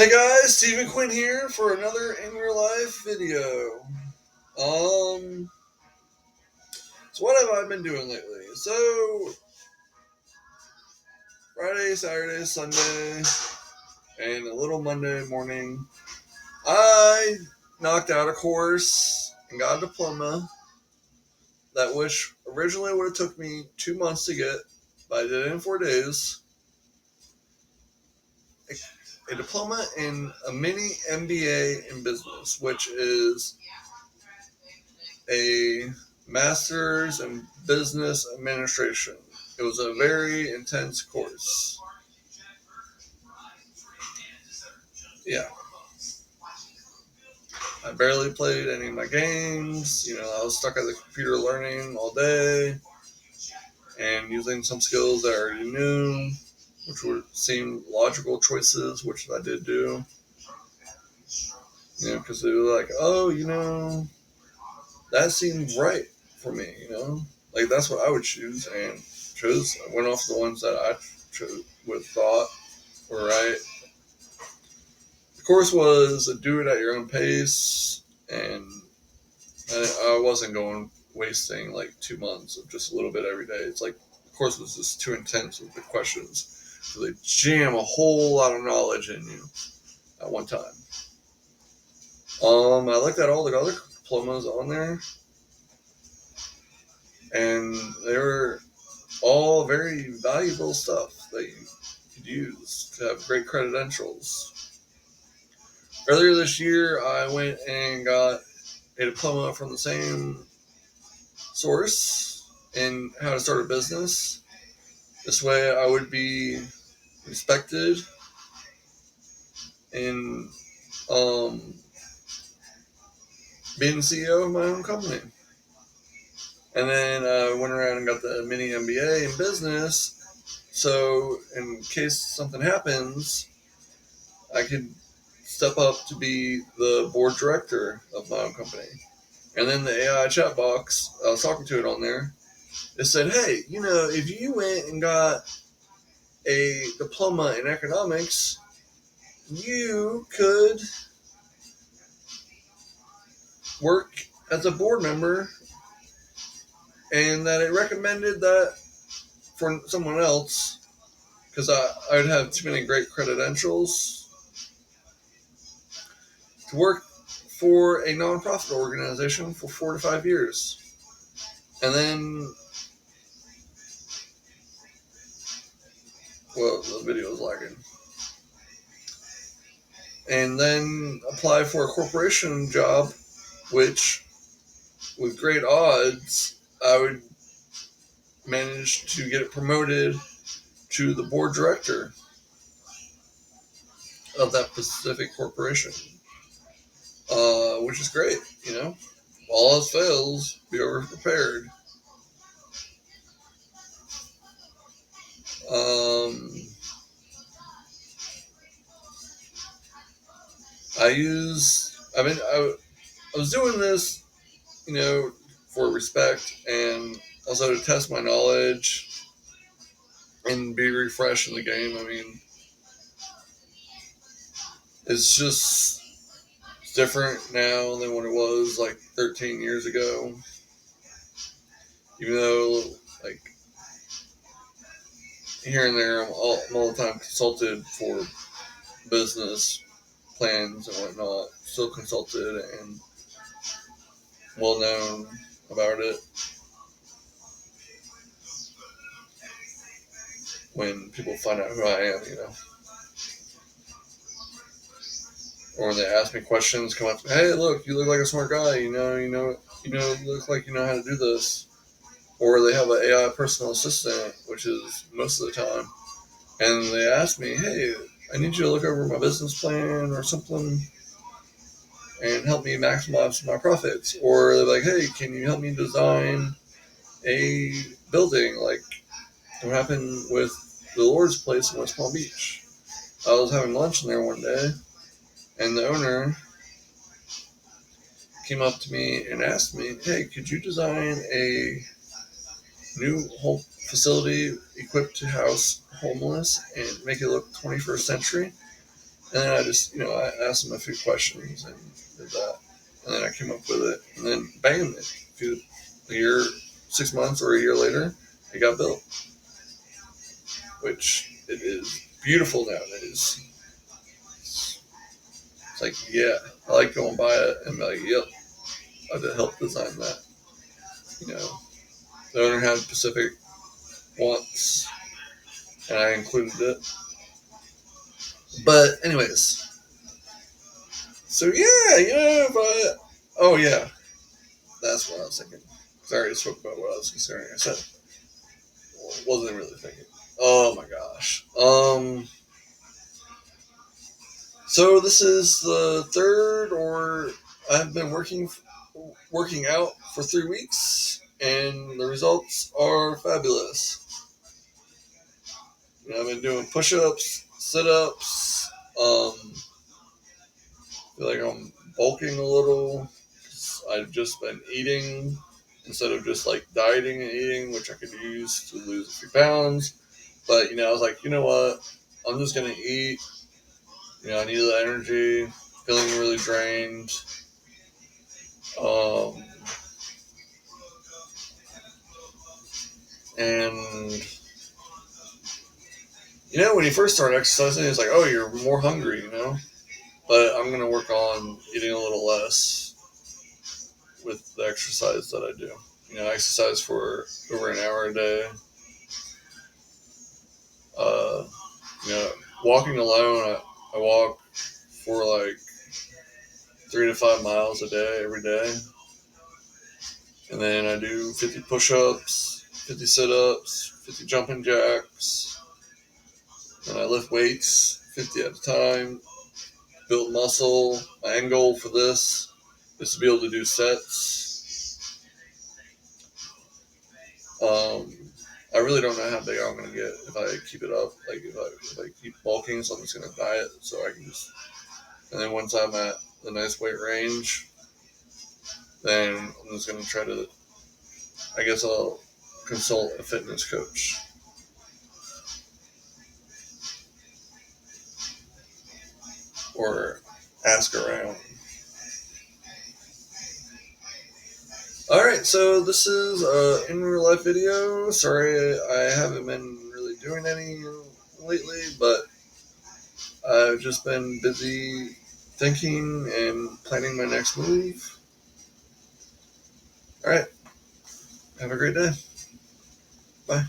Hey guys, Stephen Quinn here for another in real life video. Um, so what have I been doing lately? So Friday, Saturday, Sunday, and a little Monday morning, I knocked out a course and got a diploma that which originally would have took me 2 months to get, but I did it in 4 days. A diploma in a mini MBA in business, which is a master's in business administration. It was a very intense course. Yeah. I barely played any of my games. I was stuck at the computer learning all day and using some skills that I already knew, which would seem logical choices, which I did do. Because they were like, oh, that seemed right for me. Like that's what I would choose, and I went off the ones that I would thought were right. The course was a do it at your own pace, and I wasn't wasting like 2 months of just a little bit every day. It's like the course was just too intense with the questions, so they jam a whole lot of knowledge in you at one time. I looked at all the other diplomas on there, and they were all very valuable stuff that you could use to have great credentials. Earlier this year, I went and got a diploma from the same source in how to start a business. This way, I would be respected in being the CEO of my own company. And then I went around and got the mini MBA in business. So, in case something happens, I could step up to be the board director of my own company. And then the AI chat box, I was talking to it on there, it said, hey, if you went and got a diploma in economics, you could work as a board member, and that it recommended that for someone else because I would have too many great credentials to work for a nonprofit organization for 4 to 5 years. And then, well, the video is lagging. And then apply for a corporation job, which, with great odds, I would manage to get it promoted to the board director of that specific corporation, which is great. All else fails, be over prepared. I was doing this, for respect and also to test my knowledge and be refreshed in the game. It's just different now than what it was like 13 years ago. Even though, like, here and there, I'm all the time consulted for business plans and whatnot. Still consulted and well known about it. When people find out who I am, or when they ask me questions, come up to me, hey, look, you look like a smart guy. You look like you know how to do this. Or they have an AI personal assistant, which is most of the time, and they ask me, hey, I need you to look over my business plan or something and help me maximize my profits. Or they're like, hey, can you help me design a building like what happened with the Lord's Place in West Palm Beach? I was having lunch in there one day, and the owner came up to me and asked me, hey, could you design a new whole facility equipped to house homeless and make it look 21st century? And then I just, I asked him a few questions and did that. And then I came up with it. And then, bam, a year, 6 months or a year later, it got built. Which it is beautiful nowadays. It's like, yeah, I like going by it and be like, yep, I did help design that. The owner had specific wants, and I included it. But anyways, so yeah, but oh yeah, that's what I was thinking. I already spoke about what I was considering. I said, wasn't really thinking. Oh my gosh. So this is the third, or I've been working out for 3 weeks, and the results are fabulous. I've been doing push-ups, sit-ups. Feel like I'm bulking a little. I've just been eating instead of just like dieting and eating, which I could use to lose a few pounds. But I was like, you know what? I'm just gonna eat. I need the energy. Feeling really drained. And when you first start exercising, it's like, oh, you're more hungry, But I'm gonna work on eating a little less with the exercise that I do. I exercise for over an hour a day. Uh, Walking alone, I walk for like 3 to 5 miles a day every day. And then I do 50 push-ups, 50 sit-ups, 50 jumping jacks. And I lift weights 50 at a time, build muscle. My end goal for this is to be able to do sets. I really don't know how big I'm going to get if I keep it up. Like if I keep bulking, so I'm just going to diet so I can just. And then once I'm at the nice weight range, then I'm just going to try to. I guess I'll consult a fitness coach. Or ask around. Alright, so this is an in real life video. Sorry I haven't been really doing any lately, but I've just been busy thinking and planning my next move. Alright, have a great day. Bye.